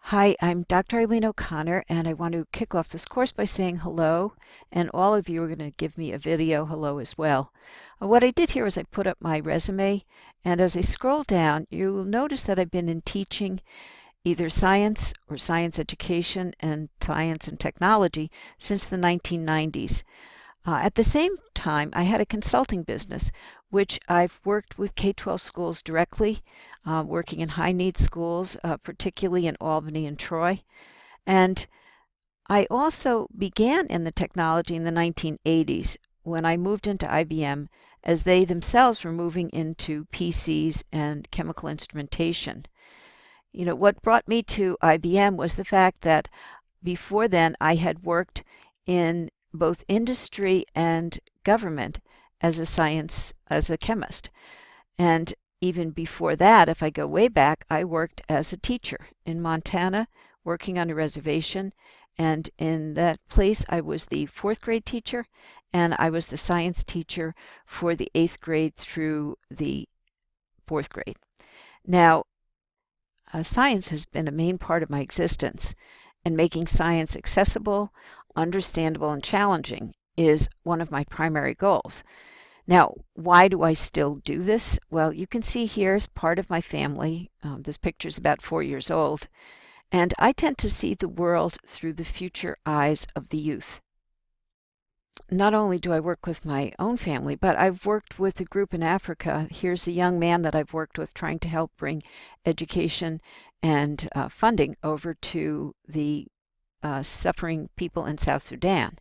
Hi, I'm Dr. Eileen O'Connor, and I want to kick off this course by saying hello, and all of you are going to give me a video hello as well. What I did here is I put up my resume, and as I scroll down, you'll notice that I've been in teaching either science or science education and science and technology since the 1990s. At the same time, I had a consulting business, which I've worked with K-12 schools directly, working in high-need schools, particularly in Albany and Troy. And I also began in the technology in the 1980s when I moved into IBM, as they themselves were moving into PCs and chemical instrumentation. You know, what brought me to IBM was the fact that before then I had worked in both industry and government as a chemist. And even before that, if I go way back, I worked as a teacher in Montana, working on a reservation. And in that place, I was the fourth grade teacher, and I was the science teacher for the eighth grade through the fourth grade. Now, science has been a main part of my existence, and making science accessible, understandable, and challenging is one of my primary goals. Now, why do I still do this? Well, you can see here is part of my family. This picture is about 4 years old, and I tend to see the world through the future eyes of the youth. Not only do I work with my own family, but I've worked with a group in Africa. Here's a young man that I've worked with trying to help bring education and funding over to the suffering people in South Sudan.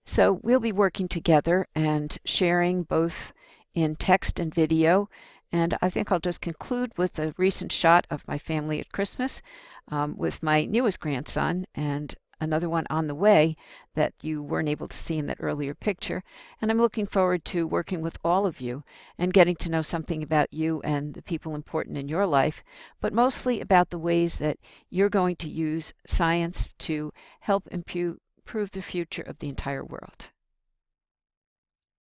So we'll be working together and sharing both in text and video. And I think I'll just conclude with a recent shot of my family at Christmas with my newest grandson and another one on the way that you weren't able to see in that earlier picture. And I'm looking forward to working with all of you and getting to know something about you and the people important in your life, but mostly about the ways that you're going to use science to help improve the future of the entire world.